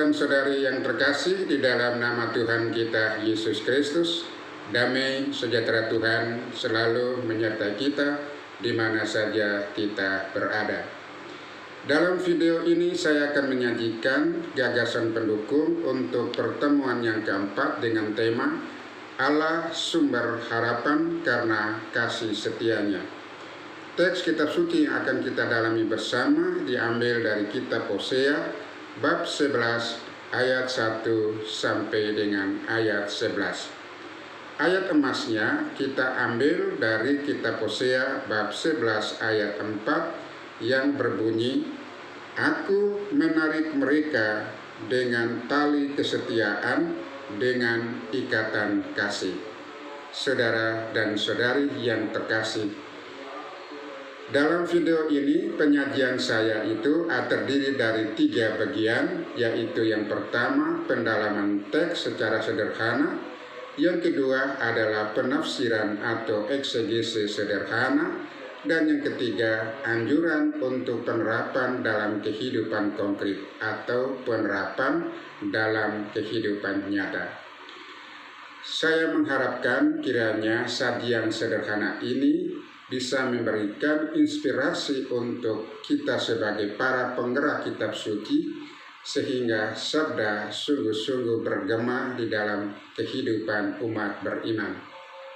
dan saudari yang terkasih di dalam nama Tuhan kita Yesus Kristus, damai sejahtera Tuhan selalu menyertai kita di mana saja kita berada. Dalam video ini saya akan menyajikan gagasan pendukung untuk pertemuan yang keempat dengan tema Allah sumber harapan karena kasih setianya. Teks kitab suci yang akan kita dalami bersama diambil dari kitab Hosea bab 11 ayat 1 sampai dengan ayat 11. Ayat emasnya kita ambil dari kitab Hosea bab 11 ayat 4 yang berbunyi, Aku menarik mereka dengan tali kesetiaan, dengan ikatan kasih. Saudara dan saudari yang terkasih, dalam video ini penyajian saya itu terdiri dari 3 bagian, yaitu yang pertama pendalaman teks secara sederhana, yang kedua adalah penafsiran atau eksegesis sederhana, dan yang ketiga anjuran untuk penerapan dalam kehidupan konkret atau penerapan dalam kehidupan nyata. Saya mengharapkan kiranya sajian sederhana ini bisa memberikan inspirasi untuk kita sebagai para penggerak kitab suci, sehingga sabda sungguh-sungguh bergema di dalam kehidupan umat beriman.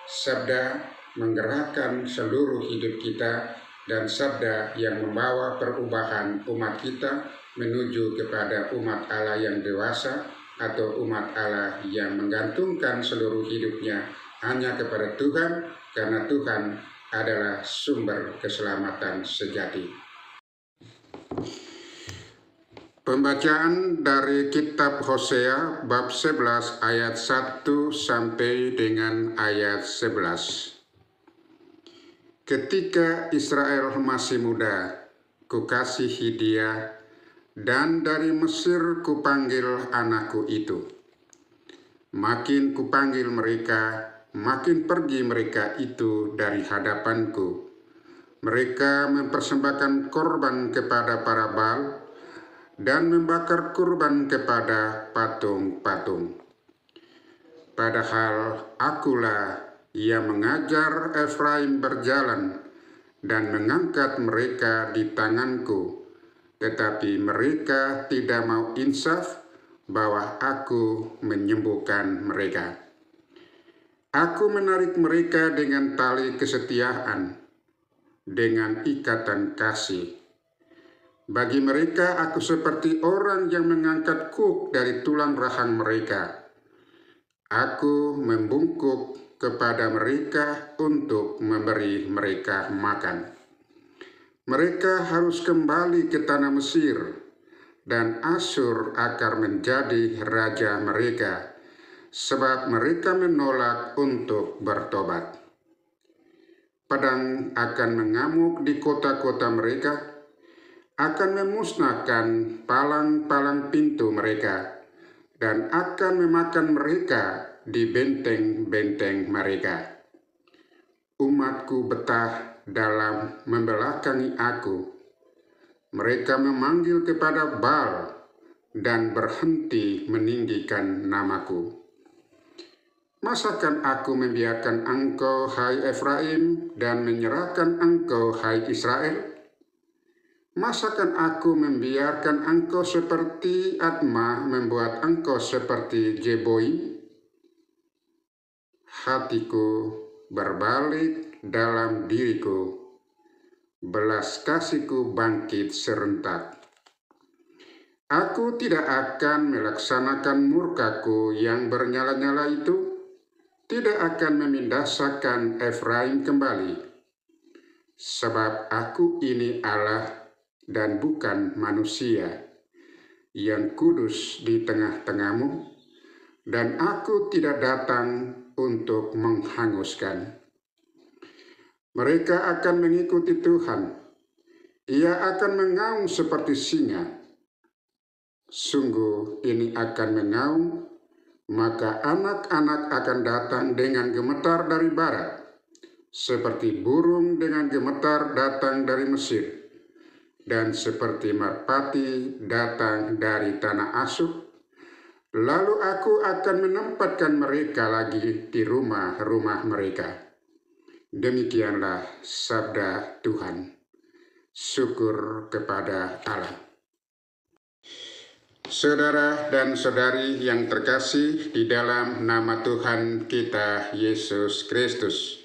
Sabda menggerakkan seluruh hidup kita, dan sabda yang membawa perubahan umat kita menuju kepada umat Allah yang dewasa, atau umat Allah yang menggantungkan seluruh hidupnya hanya kepada Tuhan, karena Tuhan adalah sumber keselamatan sejati. Pembacaan dari kitab Hosea bab 11 ayat 1 sampai dengan ayat 11. Ketika Israel masih muda, kukasihi dia, dan dari Mesir kupanggil anakku itu. Makin kupanggil mereka, makin pergi mereka itu dari hadapanku. Mereka mempersembahkan korban kepada para Baal, dan membakar kurban kepada patung-patung. Padahal akulah yang mengajar Efraim berjalan dan mengangkat mereka di tanganku, tetapi mereka tidak mau insaf bahwa aku menyembuhkan mereka. Aku menarik mereka dengan tali kesetiaan, dengan ikatan kasih. Bagi mereka aku seperti orang yang mengangkat kuk dari tulang rahang mereka. Aku membungkuk kepada mereka untuk memberi mereka makan. Mereka harus kembali ke tanah Mesir, dan Asyur akan menjadi raja mereka, sebab mereka menolak untuk bertobat. Pedang akan mengamuk di kota-kota mereka, akan memusnahkan palang-palang pintu mereka, dan akan memakan mereka di benteng-benteng mereka. Umatku betah dalam membelakangi aku. Mereka memanggil kepada Baal dan berhenti meninggikan namaku. Masakan aku membiarkan engkau, hai Efraim, dan menyerahkan engkau, hai Israel? Masakan aku membiarkan engkau seperti Admah, membuat engkau seperti Jeboim? Hatiku berbalik dalam diriku, belas kasihku bangkit serentak. Aku tidak akan melaksanakan murkaku yang bernyala-nyala itu, tidak akan memindahkan Efraim kembali. Sebab aku ini Allah dan bukan manusia, yang kudus di tengah-tengahmu, dan aku tidak datang untuk menghanguskan. Mereka akan mengikuti Tuhan. Ia akan mengaum seperti singa. Sungguh ini akan mengaum, maka anak-anak akan datang dengan gemetar dari barat, seperti burung dengan gemetar datang dari Mesir, dan seperti merpati datang dari tanah Asyur, Lalu aku akan menempatkan mereka lagi di rumah-rumah mereka. Demikianlah sabda Tuhan. Syukur kepada Allah. Saudara dan saudari yang terkasih di dalam nama Tuhan kita Yesus Kristus.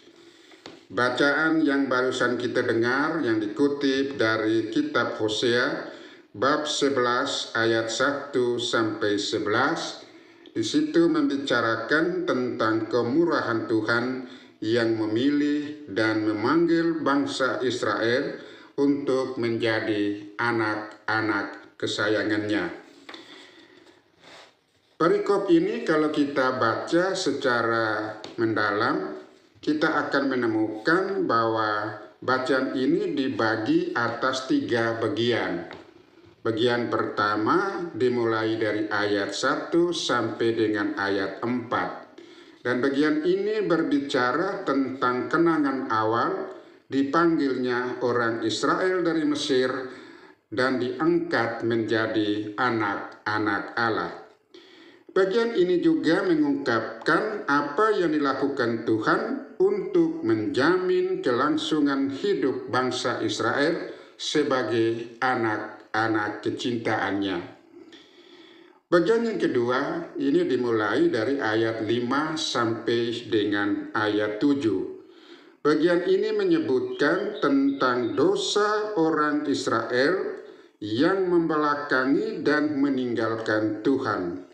Bacaan yang barusan kita dengar yang dikutip dari kitab Hosea bab 11 ayat 1 sampai 11, di situ membicarakan tentang kemurahan Tuhan yang memilih dan memanggil bangsa Israel untuk menjadi anak-anak kesayangannya. Perikop ini kalau kita baca secara mendalam, kita akan menemukan bahwa bacaan ini dibagi atas 3 bagian. Bagian pertama dimulai dari ayat 1 sampai dengan ayat 4. Dan bagian ini berbicara tentang kenangan awal dipanggilnya orang Israel dari Mesir dan diangkat menjadi anak-anak Allah. Bagian ini juga mengungkapkan apa yang dilakukan Tuhan untuk menjamin kelangsungan hidup bangsa Israel sebagai anak-anak kecintaannya. Bagian yang kedua ini dimulai dari ayat 5 sampai dengan ayat 7. Bagian ini menyebutkan tentang dosa orang Israel yang membelakangi dan meninggalkan Tuhan.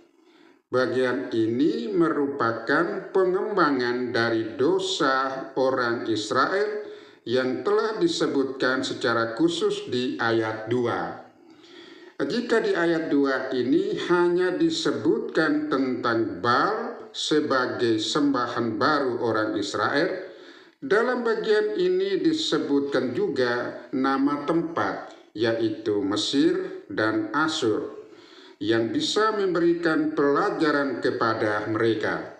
Bagian ini merupakan pengembangan dari dosa orang Israel yang telah disebutkan secara khusus di ayat 2. Jika di ayat 2 ini hanya disebutkan tentang Baal sebagai sembahan baru orang Israel, dalam bagian ini disebutkan juga nama tempat, yaitu Mesir dan Asyur, yang bisa memberikan pelajaran kepada mereka.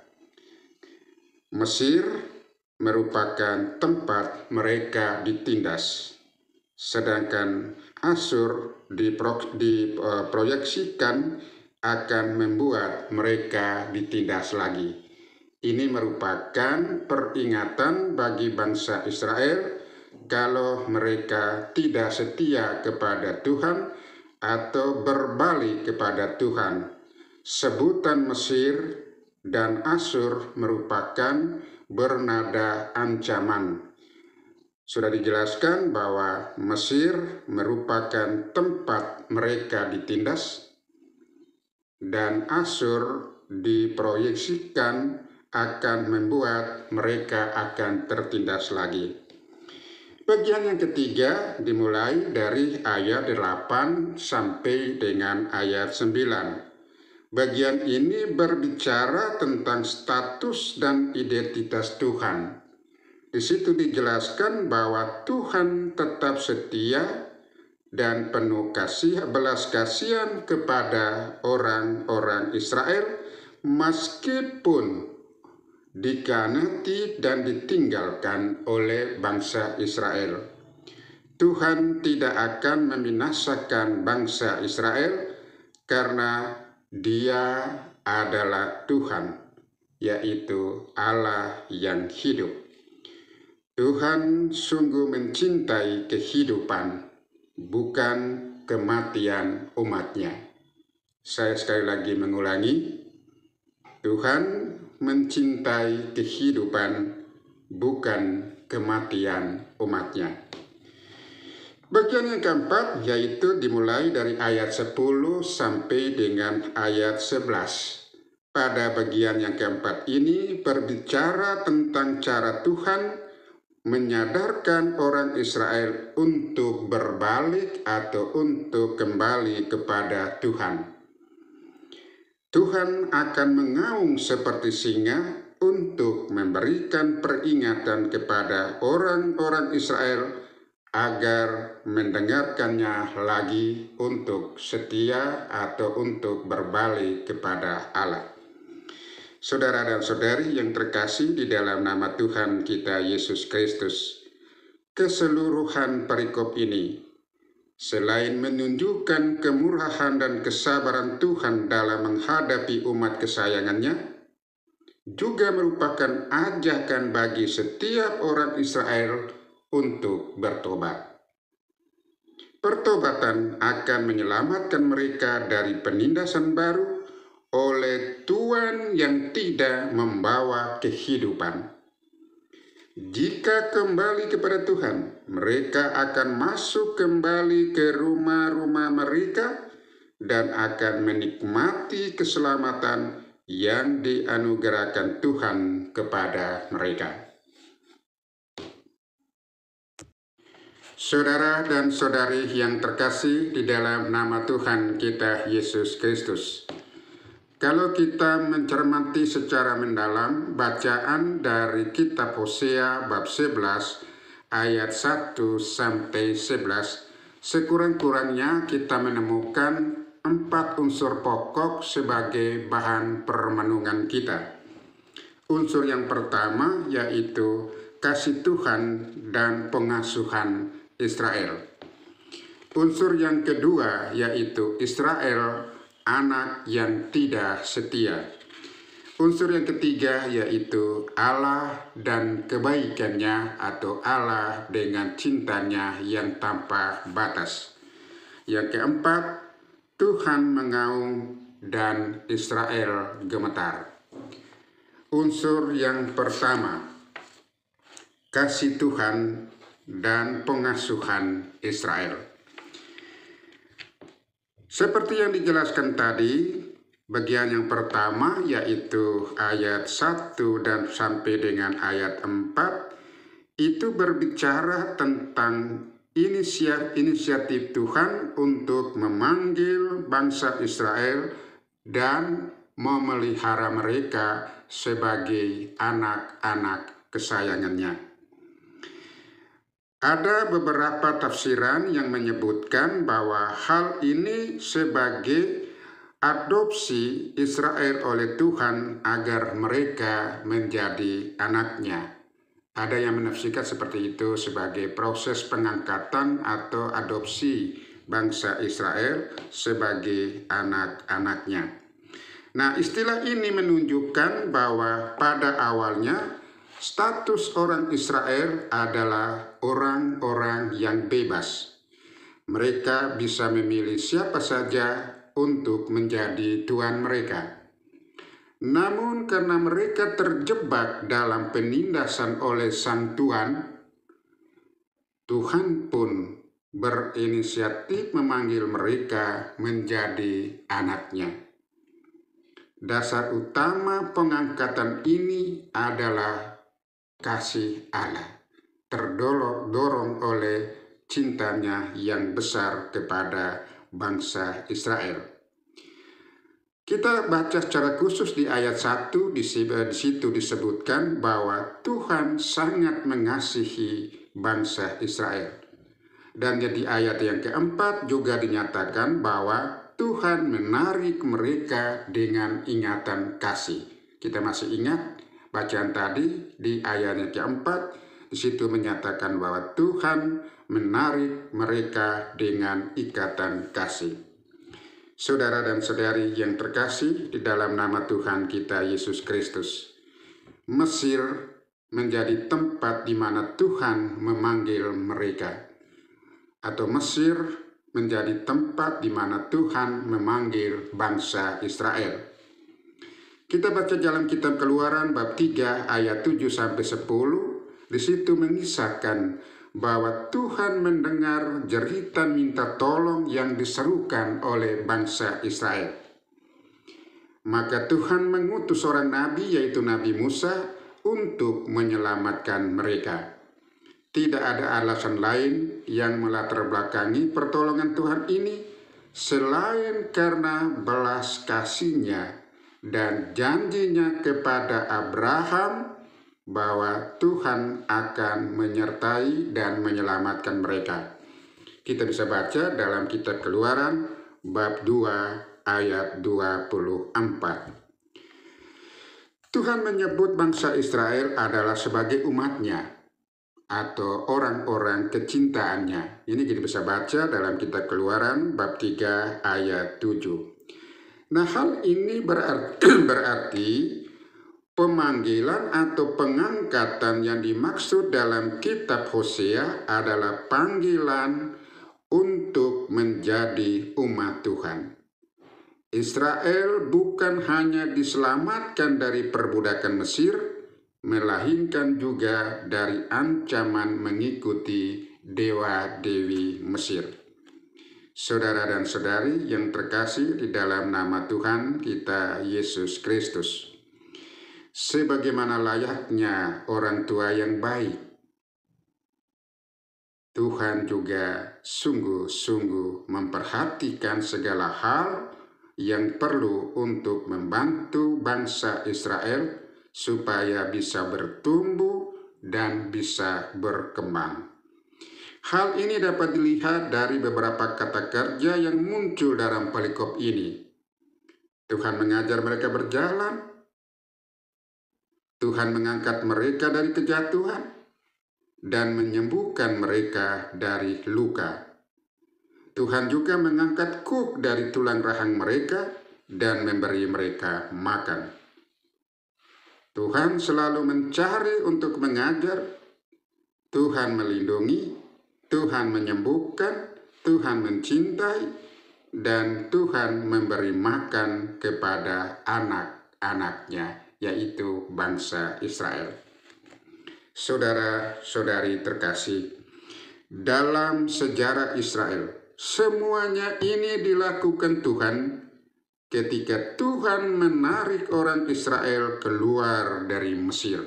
Mesir merupakan tempat mereka ditindas, sedangkan Asyur diproyeksikan akan membuat mereka ditindas lagi. Ini merupakan peringatan bagi bangsa Israel kalau mereka tidak setia kepada Tuhan atau berbalik kepada Tuhan. Sebutan Mesir dan Asyur merupakan bernada ancaman. Sudah dijelaskan bahwa Mesir merupakan tempat mereka ditindas dan Asyur diproyeksikan akan membuat mereka akan tertindas lagi. Bagian yang ketiga dimulai dari ayat 8 sampai dengan ayat 9. Bagian ini berbicara tentang status dan identitas Tuhan. Di situ dijelaskan bahwa Tuhan tetap setia dan penuh belas kasihan kepada orang-orang Israel meskipun dikhianati dan ditinggalkan oleh bangsa Israel. Tuhan tidak akan membinasakan bangsa Israel karena Dia adalah Tuhan, yaitu Allah yang hidup. Tuhan sungguh mencintai kehidupan, bukan kematian umatnya. Saya sekali lagi mengulangi, Tuhan mencintai kehidupan, bukan kematian umatnya. Bagian yang keempat yaitu dimulai dari ayat 10 sampai dengan ayat 11. Pada bagian yang keempat ini berbicara tentang cara Tuhan menyadarkan orang Israel untuk berbalik atau untuk kembali kepada Tuhan. Tuhan akan mengaum seperti singa untuk memberikan peringatan kepada orang-orang Israel agar mendengarkannya lagi untuk setia atau untuk berbalik kepada Allah. Saudara dan saudari yang terkasih di dalam nama Tuhan kita Yesus Kristus, keseluruhan perikop ini Selain menunjukkan kemurahan dan kesabaran Tuhan dalam menghadapi umat kesayangannya, juga merupakan ajakan bagi setiap orang Israel untuk bertobat. Pertobatan akan menyelamatkan mereka dari penindasan baru oleh Tuhan yang tidak membawa kehidupan. Jika kembali kepada Tuhan, mereka akan masuk kembali ke rumah-rumah mereka dan akan menikmati keselamatan yang dianugerahkan Tuhan kepada mereka. Saudara dan saudari yang terkasih di dalam nama Tuhan kita Yesus Kristus, kalau kita mencermati secara mendalam bacaan dari kitab Hosea bab 11 ayat 1 sampai 11, sekurang-kurangnya kita menemukan 4 unsur pokok sebagai bahan permenungan kita. Unsur yang pertama yaitu kasih Tuhan dan pengasuhan Israel. Unsur yang kedua yaitu Israel, anak yang tidak setia. Unsur yang ketiga yaitu Allah dan kebaikannya atau Allah dengan cintanya yang tanpa batas. Yang keempat, Tuhan mengaum dan Israel gemetar. Unsur yang pertama, kasih Tuhan dan pengasuhan Israel. Seperti yang dijelaskan tadi, bagian yang pertama yaitu ayat 1 dan sampai dengan ayat 4 itu berbicara tentang inisiatif Tuhan untuk memanggil bangsa Israel dan memelihara mereka sebagai anak-anak kesayangannya. Ada beberapa tafsiran yang menyebutkan bahwa hal ini sebagai adopsi Israel oleh Tuhan agar mereka menjadi anaknya. Ada yang menafsirkan seperti itu sebagai proses pengangkatan atau adopsi bangsa Israel sebagai anak-anaknya. Nah, istilah ini menunjukkan bahwa pada awalnya status orang Israel adalah orang-orang yang bebas. Mereka bisa memilih siapa saja untuk menjadi tuan mereka. Namun karena mereka terjebak dalam penindasan oleh sang tuan, Tuhan pun berinisiatif memanggil mereka menjadi anaknya. Dasar utama pengangkatan ini adalah kasih Allah, terdorong oleh cintanya yang besar kepada bangsa Israel. Kita baca secara khusus di ayat 1, di situ disebutkan bahwa Tuhan sangat mengasihi bangsa Israel. Dan di ayat yang keempat juga dinyatakan bahwa Tuhan menarik mereka dengan ingatan kasih. Kita masih ingat bacaan tadi di ayat yang keempat, di situ menyatakan bahwa Tuhan menarik mereka dengan ikatan kasih. Saudara dan saudari yang terkasih di dalam nama Tuhan kita Yesus Kristus, Mesir menjadi tempat di mana Tuhan memanggil mereka, atau Mesir menjadi tempat di mana Tuhan memanggil bangsa Israel. Kita baca dalam kitab Keluaran bab 3 ayat 7 sampai 10, di situ mengisahkan bahwa Tuhan mendengar jeritan minta tolong yang diserukan oleh bangsa Israel. Maka Tuhan mengutus seorang nabi yaitu Nabi Musa untuk menyelamatkan mereka. Tidak ada alasan lain yang melatar belakangi pertolongan Tuhan ini selain karena belas kasih-Nya dan janjinya kepada Abraham bahwa Tuhan akan menyertai dan menyelamatkan mereka. Kita bisa baca dalam kitab Keluaran bab 2 ayat 24. Tuhan menyebut bangsa Israel adalah sebagai umat-Nya. atau orang-orang kecintaannya. Ini kita bisa baca dalam kitab Keluaran bab 3 ayat 7. Nah, hal ini berarti pemanggilan atau pengangkatan yang dimaksud dalam kitab Hosea adalah panggilan untuk menjadi umat Tuhan. Israel bukan hanya diselamatkan dari perbudakan Mesir, melainkan juga dari ancaman mengikuti dewa-dewi Mesir. Saudara dan saudari yang terkasih di dalam nama Tuhan kita Yesus Kristus, sebagaimana layaknya orang tua yang baik, Tuhan juga sungguh-sungguh memperhatikan segala hal yang perlu untuk membantu bangsa Israel supaya bisa bertumbuh dan bisa berkembang. Hal ini dapat dilihat dari beberapa kata kerja yang muncul dalam perikop ini. Tuhan mengajar mereka berjalan, Tuhan mengangkat mereka dari kejatuhan, dan menyembuhkan mereka dari luka. Tuhan juga mengangkat kuk dari tulang rahang mereka dan memberi mereka makan. Tuhan selalu mencari untuk mengajar, Tuhan melindungi, Tuhan menyembuhkan, Tuhan mencintai, dan Tuhan memberi makan kepada anak-anaknya, yaitu bangsa Israel. Saudara-saudari terkasih, dalam sejarah Israel, semuanya ini dilakukan Tuhan ketika Tuhan menarik orang Israel keluar dari Mesir.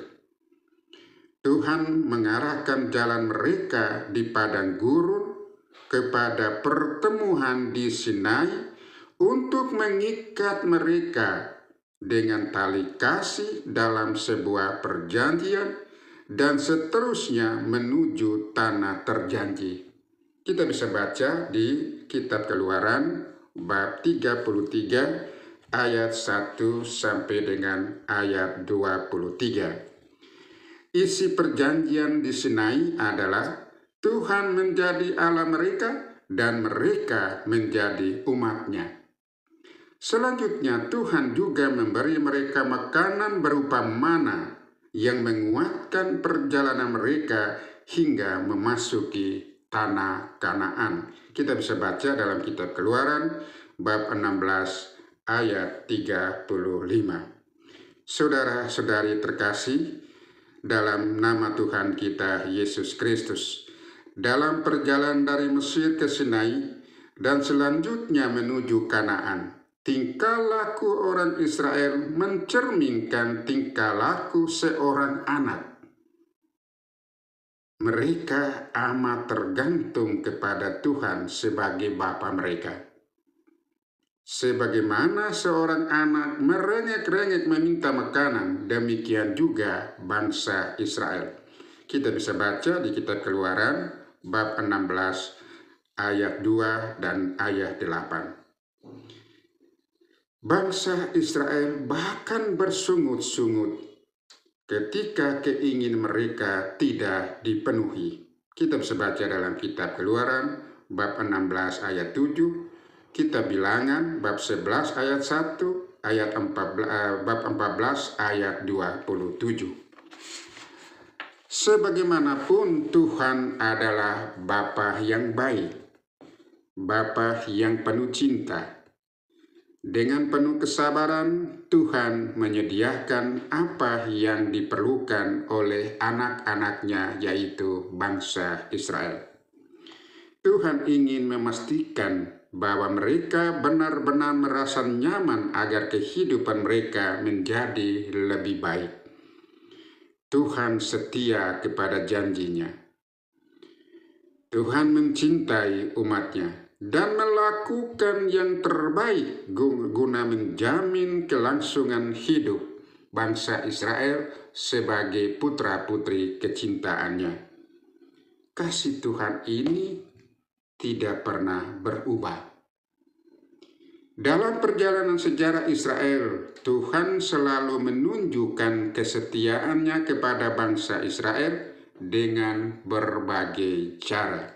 Tuhan mengarahkan jalan mereka di padang gurun kepada pertemuan di Sinai untuk mengikat mereka dengan tali kasih dalam sebuah perjanjian dan seterusnya menuju tanah terjanji. Kita bisa baca di kitab Keluaran bab 33 ayat 1 sampai dengan ayat 23. Isi perjanjian di Sinai adalah Tuhan menjadi Allah mereka dan mereka menjadi umat-Nya. Selanjutnya Tuhan juga memberi mereka makanan berupa mana yang menguatkan perjalanan mereka hingga memasuki tanah Kanaan. Kita bisa baca dalam kitab Keluaran bab 16 ayat 35. Saudara-saudari terkasih, dalam nama Tuhan kita Yesus Kristus, dalam perjalanan dari Mesir ke Sinai dan selanjutnya menuju Kanaan, tingkah laku orang Israel mencerminkan tingkah laku seorang anak. Mereka amat tergantung kepada Tuhan sebagai bapa mereka. Sebagaimana seorang anak merengek-rengek meminta makanan, demikian juga bangsa Israel. Kita bisa baca di kitab Keluaran bab 16 ayat 2 dan ayat 8. Bangsa Israel bahkan bersungut-sungut ketika keinginan mereka tidak dipenuhi. Kita bisa baca dalam kitab Keluaran bab 16 ayat 7, kitab Bilangan bab 11 ayat 1, bab 14 ayat 27. Sebagaimanapun Tuhan adalah Bapa yang baik, Bapa yang penuh cinta. Dengan penuh kesabaran, Tuhan menyediakan apa yang diperlukan oleh anak-anak-Nya, yaitu bangsa Israel. Tuhan ingin memastikan bahwa mereka benar-benar merasa nyaman agar kehidupan mereka menjadi lebih baik. Tuhan setia kepada janjinya. Tuhan mencintai umat-Nya dan melakukan yang terbaik guna menjamin kelangsungan hidup bangsa Israel sebagai putra-putri kecintaannya. Kasih Tuhan ini tidak pernah berubah. Dalam perjalanan sejarah Israel, Tuhan selalu menunjukkan kesetiaannya kepada bangsa Israel dengan berbagai cara.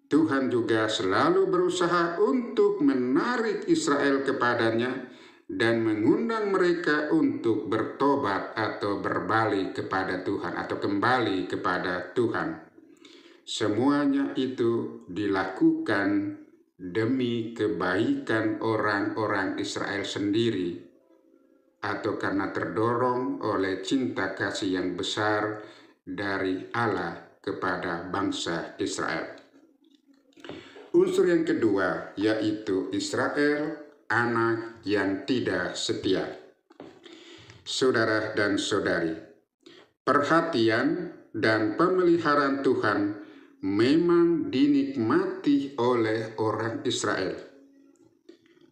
Tuhan juga selalu berusaha untuk menarik Israel kepadanya dan mengundang mereka untuk bertobat atau berbalik kepada Tuhan atau kembali kepada Tuhan. Semuanya itu dilakukan demi kebaikan orang-orang Israel sendiri atau karena terdorong oleh cinta kasih yang besar dari Allah kepada bangsa Israel. Unsur yang kedua yaitu Israel, anak yang tidak setia. Saudara dan saudari, perhatian dan pemeliharaan Tuhan memang dinikmati oleh orang Israel.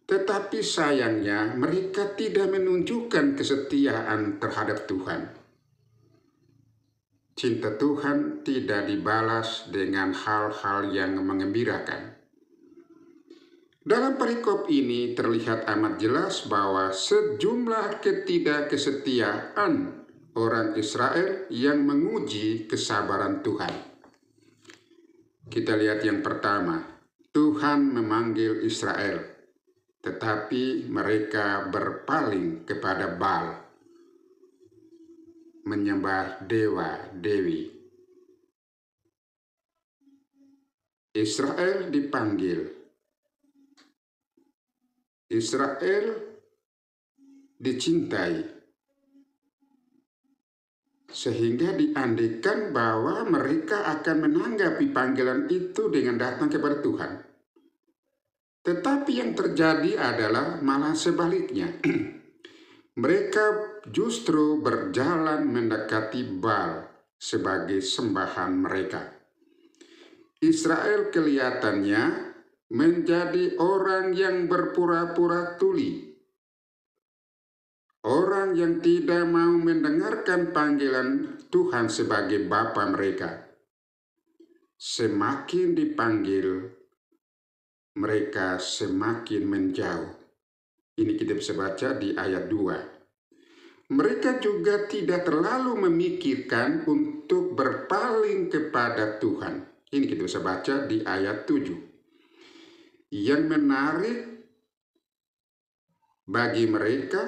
Tetapi sayangnya mereka tidak menunjukkan kesetiaan terhadap Tuhan. Cinta Tuhan tidak dibalas dengan hal-hal yang mengembirakan. Dalam perikop ini terlihat amat jelas bahwa sejumlah ketidakkesetiaan orang Israel yang menguji kesabaran Tuhan. Kita lihat yang pertama, Tuhan memanggil Israel, tetapi mereka berpaling kepada Baal, menyembah dewa-dewi. Israel dipanggil, Israel dicintai, sehingga diandekan bahwa mereka akan menanggapi panggilan itu dengan datang kepada Tuhan. Tetapi yang terjadi adalah malah sebaliknya. Mereka justru berjalan mendekati Baal sebagai sembahan mereka. Israel kelihatannya menjadi orang yang berpura-pura tuli, orang yang tidak mau mendengarkan panggilan Tuhan sebagai Bapa mereka. Semakin dipanggil, mereka semakin menjauh. Ini kita bisa baca di ayat 2. Mereka juga tidak terlalu memikirkan untuk berpaling kepada Tuhan. Ini kita bisa baca di ayat 7. Yang menarik bagi mereka,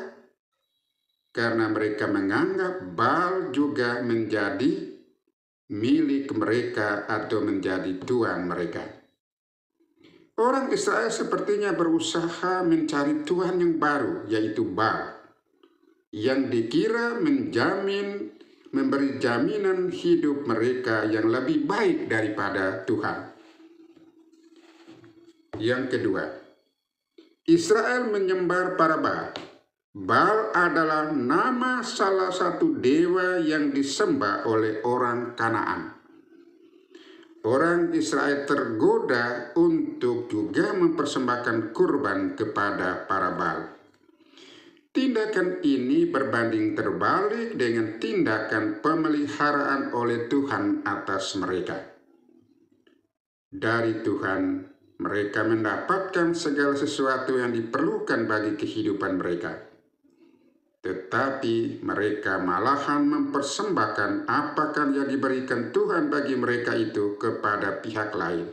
karena mereka menganggap Baal juga menjadi milik mereka atau menjadi tuan mereka. Orang Israel sepertinya berusaha mencari tuan yang baru, yaitu Baal, yang dikira memberi jaminan hidup mereka yang lebih baik daripada Tuhan. Yang kedua, Israel menyembah para Baal. Baal adalah nama salah satu dewa yang disembah oleh orang Kanaan. Orang Israel tergoda untuk juga mempersembahkan kurban kepada para Baal. Tindakan ini berbanding terbalik dengan tindakan pemeliharaan oleh Tuhan atas mereka. Dari Tuhan, mereka mendapatkan segala sesuatu yang diperlukan bagi kehidupan mereka. Tetapi mereka malahan mempersembahkan apakah yang diberikan Tuhan bagi mereka itu kepada pihak lain.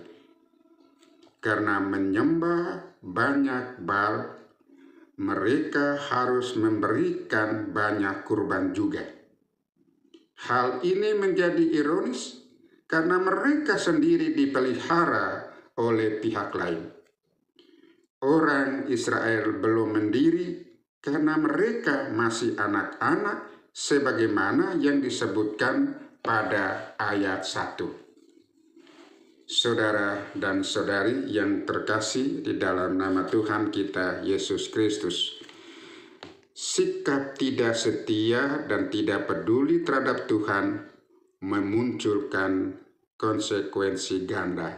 Karena menyembah banyak Baal, mereka harus memberikan banyak kurban juga. Hal ini menjadi ironis karena mereka sendiri dipelihara oleh pihak lain. Orang Israel belum mendiri karena mereka masih anak-anak sebagaimana yang disebutkan pada ayat 1. Saudara dan saudari yang terkasih di dalam nama Tuhan kita Yesus Kristus, sikap tidak setia dan tidak peduli terhadap Tuhan memunculkan konsekuensi ganda.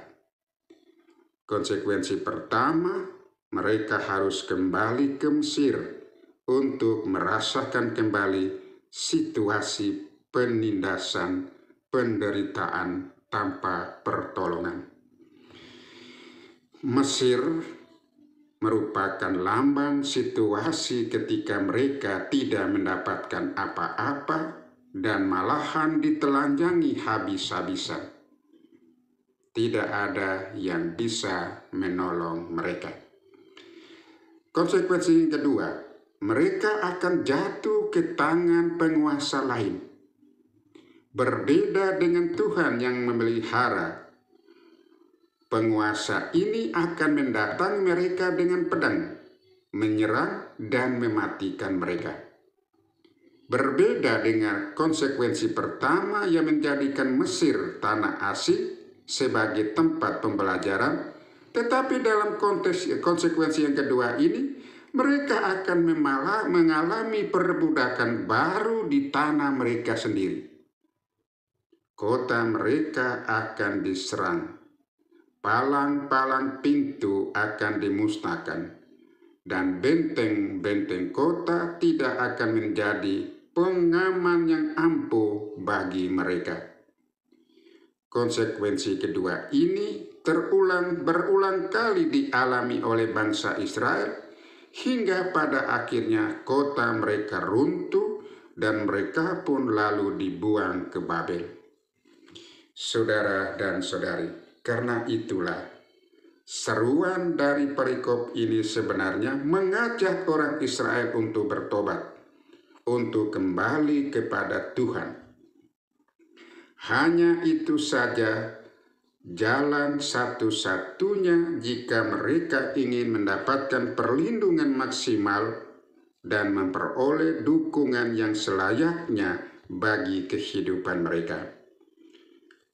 Konsekuensi pertama, mereka harus kembali ke Mesir untuk merasakan kembali situasi penindasan, penderitaan tanpa pertolongan. Mesir merupakan lambang situasi ketika mereka tidak mendapatkan apa-apa dan malahan ditelanjangi habis-habisan. Tidak ada yang bisa menolong mereka. Konsekuensi yang kedua, mereka akan jatuh ke tangan penguasa lain. Berbeda dengan Tuhan yang memelihara, penguasa ini akan mendatangi mereka dengan pedang, menyerang dan mematikan mereka. Berbeda dengan konsekuensi pertama yang menjadikan Mesir tanah asing sebagai tempat pembelajaran, tetapi dalam konteks konsekuensi yang kedua ini, mereka akan mengalami perbudakan baru di tanah mereka sendiri. Kota mereka akan diserang, palang-palang pintu akan dimusnahkan, dan benteng-benteng kota tidak akan menjadi pengaman yang ampuh bagi mereka. Konsekuensi kedua ini berulang kali dialami oleh bangsa Israel, hingga pada akhirnya kota mereka runtuh dan mereka pun lalu dibuang ke Babel. Saudara dan saudari, karena itulah seruan dari perikop ini sebenarnya mengajak orang Israel untuk bertobat, untuk kembali kepada Tuhan. Hanya itu saja jalan satu-satunya jika mereka ingin mendapatkan perlindungan maksimal dan memperoleh dukungan yang selayaknya bagi kehidupan mereka.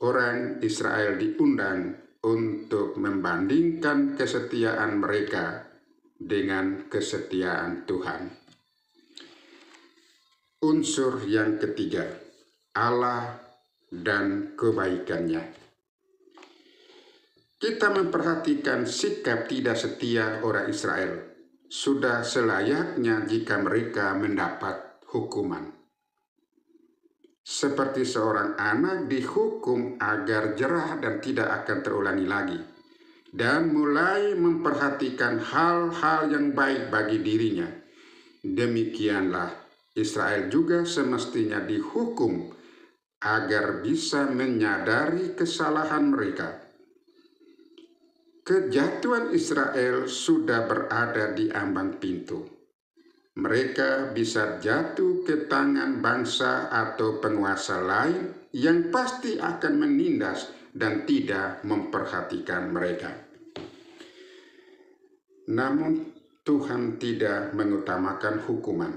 Orang Israel diundang untuk membandingkan kesetiaan mereka dengan kesetiaan Tuhan. Unsur yang ketiga, Allah dan kebaikannya. Kita memperhatikan sikap tidak setia orang Israel sudah selayaknya jika mereka mendapat hukuman. Seperti seorang anak dihukum agar jerah dan tidak akan terulangi lagi, dan mulai memperhatikan hal-hal yang baik bagi dirinya. Demikianlah Israel juga semestinya dihukum agar bisa menyadari kesalahan mereka. Kejatuhan Israel sudah berada di ambang pintu. Mereka bisa jatuh ke tangan bangsa atau penguasa lain yang pasti akan menindas dan tidak memperhatikan mereka. Namun Tuhan tidak mengutamakan hukuman.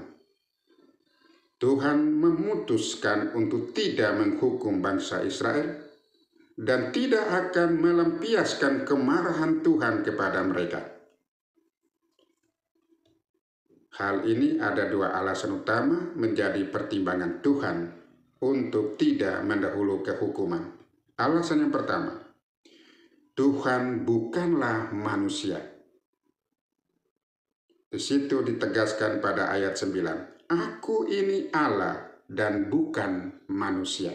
Tuhan memutuskan untuk tidak menghukum bangsa Israel dan tidak akan melampiaskan kemarahan Tuhan kepada mereka. Hal ini ada dua alasan utama menjadi pertimbangan Tuhan untuk tidak mendahului hukuman. Alasan yang pertama, Tuhan bukanlah manusia. Di situ ditegaskan pada ayat 9. Aku ini Allah dan bukan manusia.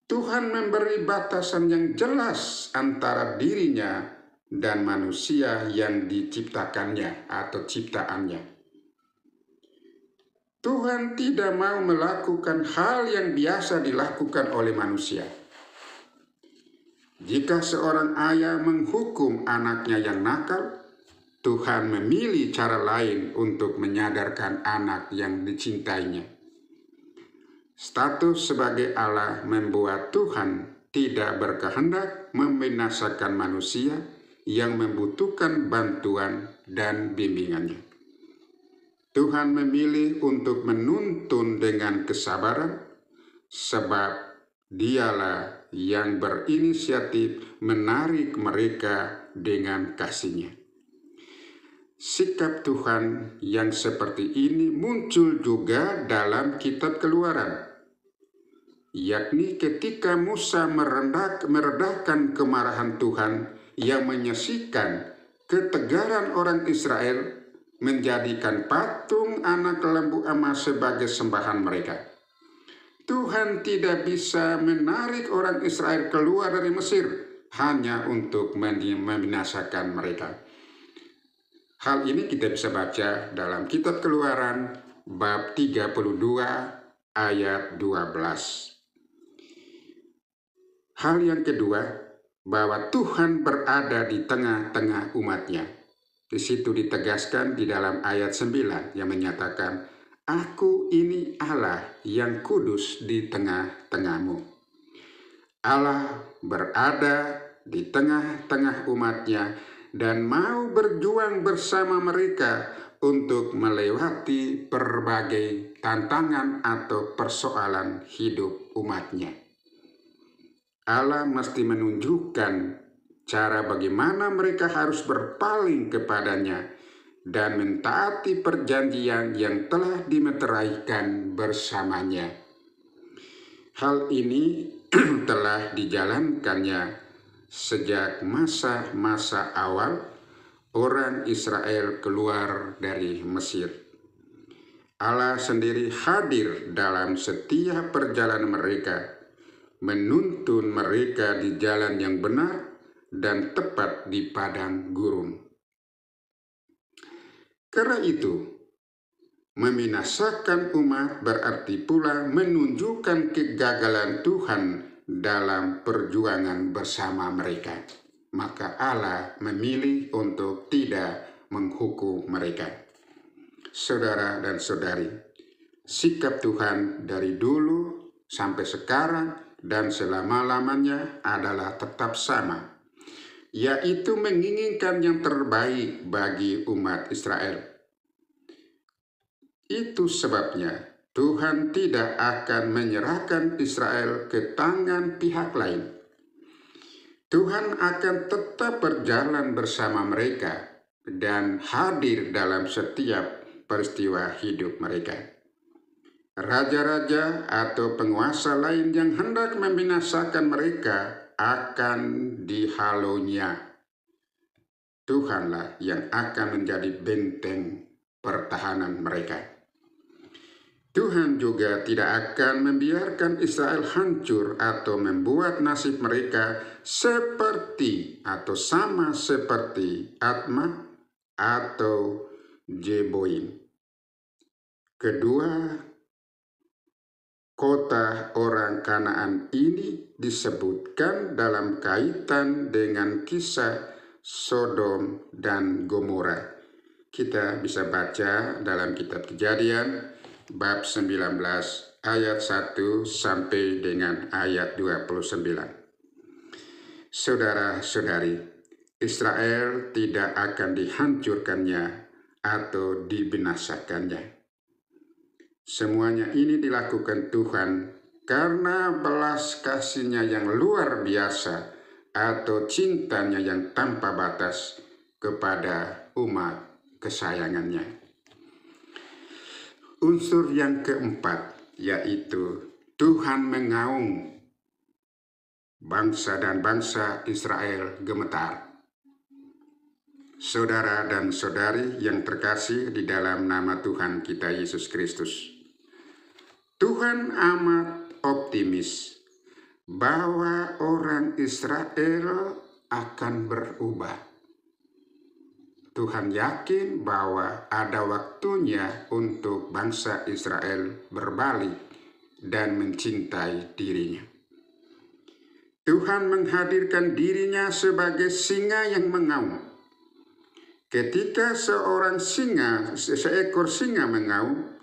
Tuhan memberi batasan yang jelas antara dirinya dan manusia yang diciptakannya atau ciptaannya. Tuhan tidak mau melakukan hal yang biasa dilakukan oleh manusia. Jika seorang ayah menghukum anaknya yang nakal, Tuhan memilih cara lain untuk menyadarkan anak yang dicintainya. Status sebagai Allah membuat Tuhan tidak berkehendak membinasakan manusia yang membutuhkan bantuan dan bimbingannya. Tuhan memilih untuk menuntun dengan kesabaran, sebab Dialah yang berinisiatif menarik mereka dengan kasih-Nya. Sikap Tuhan yang seperti ini muncul juga dalam kitab Keluaran, yakni ketika Musa meredahkan kemarahan Tuhan yang menyaksikan ketegaran orang Israel menjadikan patung anak lembu emas sebagai sembahan mereka. Tuhan tidak bisa menarik orang Israel keluar dari Mesir hanya untuk membinasakan mereka. Hal ini kita bisa baca dalam kitab Keluaran bab 32 ayat 12. Hal yang kedua, bahwa Tuhan berada di tengah-tengah umatnya. Di situ ditegaskan di dalam ayat 9 yang menyatakan, Aku ini Allah yang kudus di tengah-tengahmu. Allah berada di tengah-tengah umatnya dan mau berjuang bersama mereka untuk melewati berbagai tantangan atau persoalan hidup umatnya. Allah mesti menunjukkan cara bagaimana mereka harus berpaling kepadanya dan mentaati perjanjian yang telah dimeteraikan bersamanya. Hal ini telah dijalankannya sejak masa-masa awal orang Israel keluar dari Mesir. Allah sendiri hadir dalam setiap perjalanan mereka, menuntun mereka di jalan yang benar dan tepat di padang gurun. Karena itu, membinasakan umat berarti pula menunjukkan kegagalan Tuhan dalam perjuangan bersama mereka. Maka Allah memilih untuk tidak menghukum mereka. Saudara dan saudari, sikap Tuhan dari dulu sampai sekarang dan selama-lamanya adalah tetap sama, yaitu menginginkan yang terbaik bagi umat Israel. Itu sebabnya Tuhan tidak akan menyerahkan Israel ke tangan pihak lain. Tuhan akan tetap berjalan bersama mereka dan hadir dalam setiap peristiwa hidup mereka. Raja-raja atau penguasa lain yang hendak membinasakan mereka akan dihalaunya. Tuhanlah yang akan menjadi benteng pertahanan mereka. Tuhan juga tidak akan membiarkan Israel hancur atau membuat nasib mereka seperti atau sama seperti Admah atau Jeboim. Kedua kota orang Kanaan ini disebutkan dalam kaitan dengan kisah Sodom dan Gomora. Kita bisa baca dalam kitab Kejadian bab 19 ayat 1 sampai dengan ayat 29. Saudara-saudari, Israel tidak akan dihancurkannya atau dibinasakannya. Semuanya ini dilakukan Tuhan karena belas kasih-Nya yang luar biasa atau cintanya yang tanpa batas kepada umat kesayangannya. Unsur yang keempat yaitu Tuhan mengaung bangsa dan bangsa Israel gemetar. Saudara dan saudari yang terkasih di dalam nama Tuhan kita Yesus Kristus, Tuhan amat optimis bahwa orang Israel akan berubah. Tuhan yakin bahwa ada waktunya untuk bangsa Israel berbalik dan mencintai dirinya. Tuhan menghadirkan dirinya sebagai singa yang mengaum. Ketika seekor singa mengaum,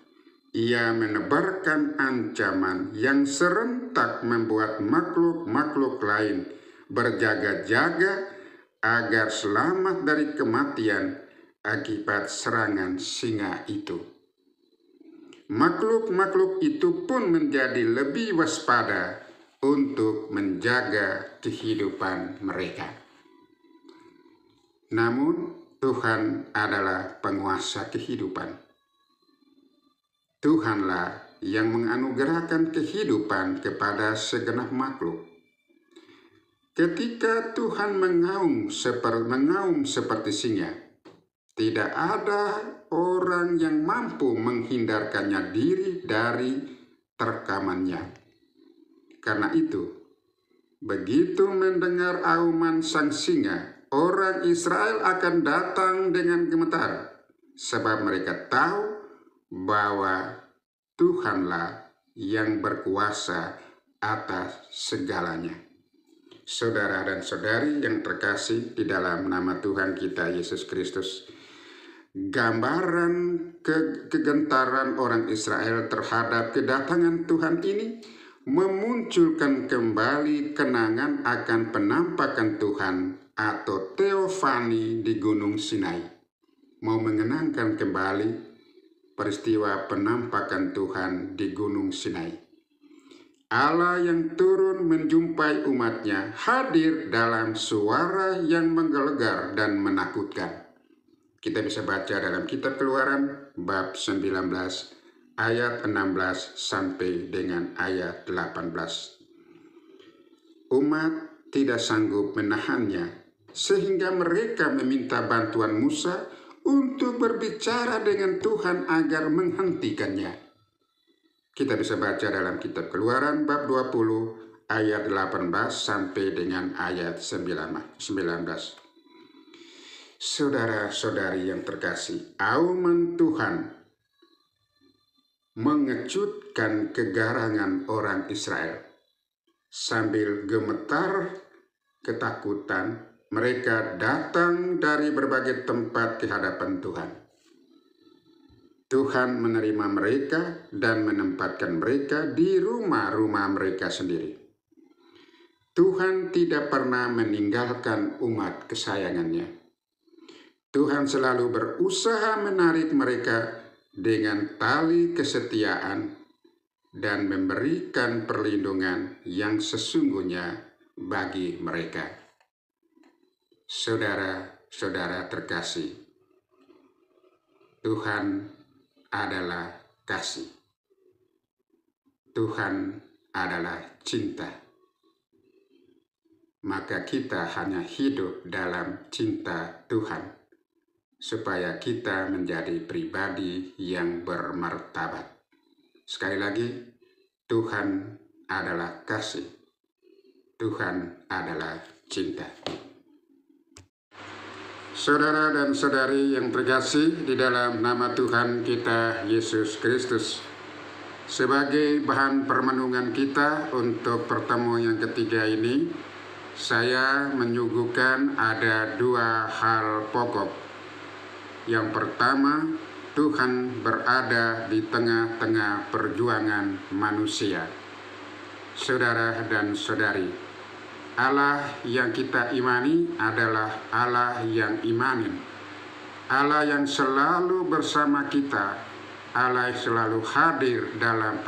ia menebarkan ancaman yang serentak membuat makhluk-makhluk lain berjaga-jaga agar selamat dari kematian akibat serangan singa itu. Makhluk-makhluk itu pun menjadi lebih waspada untuk menjaga kehidupan mereka. Namun Tuhan adalah penguasa kehidupan. Tuhanlah yang menganugerahkan kehidupan kepada segenap makhluk. Ketika Tuhan mengaum seperti singa, tidak ada orang yang mampu menghindarkannya diri dari terkamannya. Karena itu, begitu mendengar auman sang singa, orang Israel akan datang dengan gemetar, sebab mereka tahu bahwa Tuhanlah yang berkuasa atas segalanya. Saudara dan saudari yang terkasih di dalam nama Tuhan kita Yesus Kristus, gambaran kegentaran orang Israel terhadap kedatangan Tuhan ini memunculkan kembali kenangan akan penampakan Tuhan atau teofani di Gunung Sinai. Mau mengenangkan kembali peristiwa penampakan Tuhan di Gunung Sinai. Allah yang turun menjumpai umatnya hadir dalam suara yang menggelegar dan menakutkan. Kita bisa baca dalam kitab Keluaran bab 19 ayat 16 sampai dengan ayat 18. Umat tidak sanggup menahannya sehingga mereka meminta bantuan Musa untuk berbicara dengan Tuhan agar menghentikannya. Kita bisa baca dalam kitab Keluaran bab 20 ayat 18 sampai dengan ayat 19. Saudara-saudari yang terkasih, auman Tuhan mengejutkan kegarangan orang Israel. Sambil gemetar ketakutan, mereka datang dari berbagai tempat di hadapan Tuhan. Tuhan menerima mereka dan menempatkan mereka di rumah-rumah mereka sendiri. Tuhan tidak pernah meninggalkan umat kesayangannya. Tuhan selalu berusaha menarik mereka dengan tali kesetiaan dan memberikan perlindungan yang sesungguhnya bagi mereka. Saudara-saudara terkasih, Tuhan adalah kasih. Tuhan adalah cinta. Maka kita hanya hidup dalam cinta Tuhan, supaya kita menjadi pribadi yang bermartabat. Sekali lagi, Tuhan adalah kasih. Tuhan adalah cinta. Saudara dan saudari yang terkasih di dalam nama Tuhan kita Yesus Kristus, sebagai bahan permenungan kita untuk pertemuan yang ketiga ini, saya menyuguhkan ada dua hal pokok. Yang pertama, Tuhan berada di tengah-tengah perjuangan manusia. Saudara dan saudari, Allah yang kita imani adalah Allah yang imanin. Allah yang selalu bersama kita. Allah yang selalu hadir dalam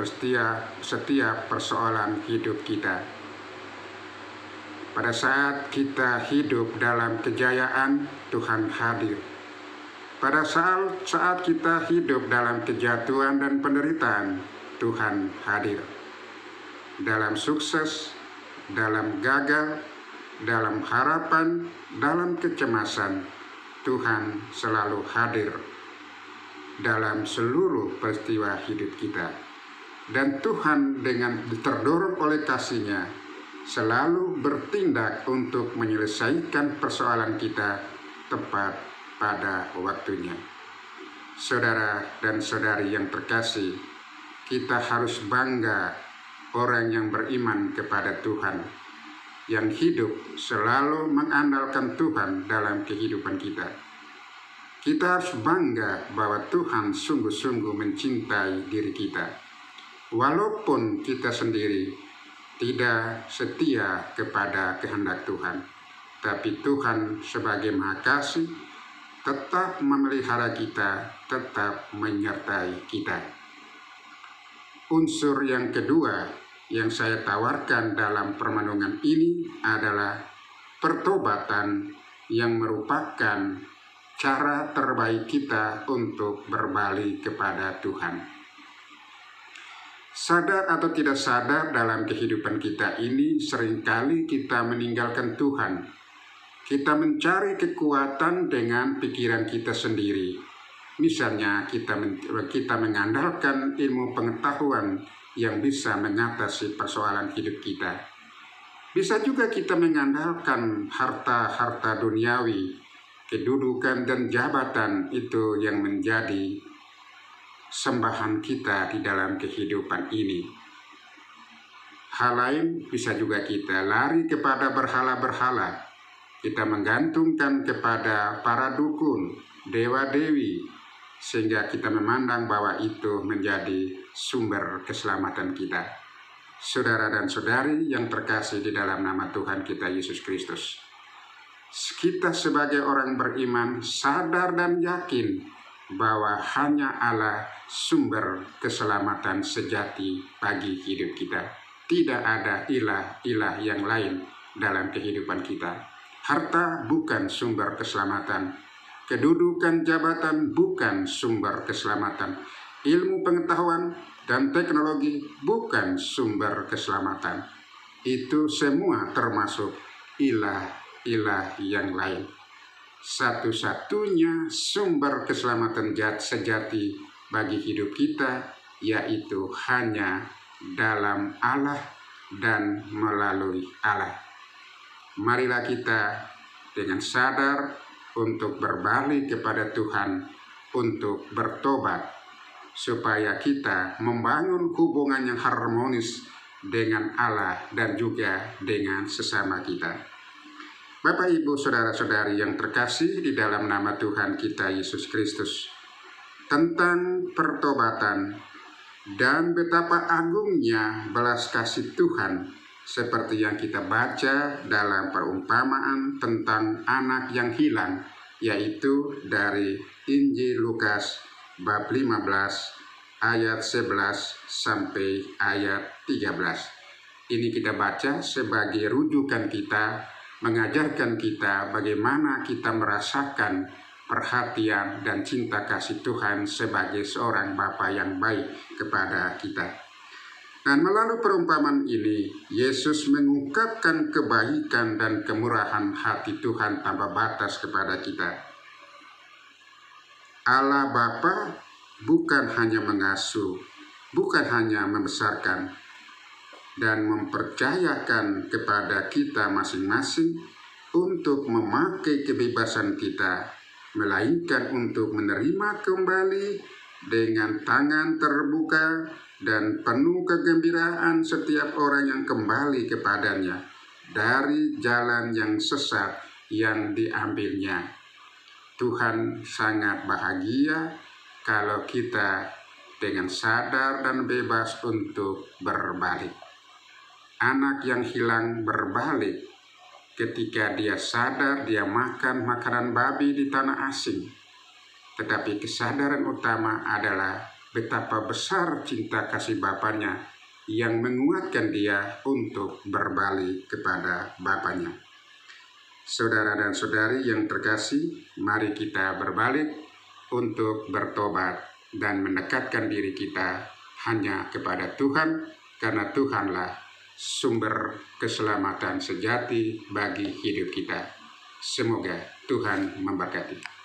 setiap persoalan hidup kita. Pada saat kita hidup dalam kejayaan, Tuhan hadir. Pada saat kita hidup dalam kejatuhan dan penderitaan, Tuhan hadir. Dalam sukses, dalam gagal, dalam harapan, dalam kecemasan, Tuhan selalu hadir dalam seluruh peristiwa hidup kita. Dan Tuhan dengan terdorong oleh kasih-Nya selalu bertindak untuk menyelesaikan persoalan kita tepat pada waktunya. Saudara dan saudari yang terkasih, kita harus bangga orang yang beriman kepada Tuhan, yang hidup selalu mengandalkan Tuhan dalam kehidupan kita. Kita harus bangga bahwa Tuhan sungguh-sungguh mencintai diri kita. Walaupun kita sendiri tidak setia kepada kehendak Tuhan, tapi Tuhan sebagai Maha Kasih tetap memelihara kita, tetap menyertai kita. Unsur yang kedua yang saya tawarkan dalam permenungan ini adalah pertobatan yang merupakan cara terbaik kita untuk berbalik kepada Tuhan. Sadar atau tidak sadar dalam kehidupan kita ini, seringkali kita meninggalkan Tuhan. Kita mencari kekuatan dengan pikiran kita sendiri. Misalnya kita mengandalkan ilmu pengetahuan yang bisa mengatasi persoalan hidup kita. Bisa juga kita mengandalkan harta-harta duniawi, kedudukan dan jabatan itu yang menjadi sembahan kita di dalam kehidupan ini. Hal lain bisa juga kita lari kepada berhala-berhala. Kita menggantungkan kepada para dukun, dewa-dewi, sehingga kita memandang bahwa itu menjadi sumber keselamatan kita. Saudara dan saudari yang terkasih di dalam nama Tuhan kita Yesus Kristus, kita sebagai orang beriman sadar dan yakin bahwa hanya Allah sumber keselamatan sejati bagi hidup kita. Tidak ada ilah-ilah yang lain dalam kehidupan kita. Harta bukan sumber keselamatan. Kedudukan jabatan bukan sumber keselamatan. Ilmu pengetahuan dan teknologi bukan sumber keselamatan. Itu semua termasuk ilah-ilah yang lain. Satu-satunya sumber keselamatan sejati bagi hidup kita yaitu hanya dalam Allah dan melalui Allah. Marilah kita dengan sadar untuk berbalik kepada Tuhan, untuk bertobat, supaya kita membangun hubungan yang harmonis dengan Allah dan juga dengan sesama kita. Bapak, Ibu, Saudara-saudari yang terkasih di dalam nama Tuhan kita Yesus Kristus, tentang pertobatan dan betapa agungnya belas kasih Tuhan seperti yang kita baca dalam perumpamaan tentang anak yang hilang, yaitu dari Injil Lukas bab 15 ayat 11 sampai ayat 13. Ini kita baca sebagai rujukan kita, mengajarkan kita bagaimana kita merasakan perhatian dan cinta kasih Tuhan sebagai seorang Bapa yang baik kepada kita. Dan melalui perumpamaan ini, Yesus mengungkapkan kebaikan dan kemurahan hati Tuhan tanpa batas kepada kita. Allah Bapa bukan hanya mengasuh, bukan hanya membesarkan dan mempercayakan kepada kita masing-masing untuk memakai kebebasan kita, melainkan untuk menerima kembali dengan tangan terbuka dan penuh kegembiraan setiap orang yang kembali kepadanya dari jalan yang sesat yang diambilnya. Tuhan sangat bahagia kalau kita dengan sadar dan bebas untuk berbalik. Anak yang hilang berbalik ketika dia sadar dia makan makanan babi di tanah asing. Tetapi kesadaran utama adalah betapa besar cinta kasih Bapanya yang menguatkan dia untuk berbalik kepada Bapanya. Saudara dan saudari yang terkasih, mari kita berbalik untuk bertobat dan mendekatkan diri kita hanya kepada Tuhan, karena Tuhanlah sumber keselamatan sejati bagi hidup kita. Semoga Tuhan memberkati.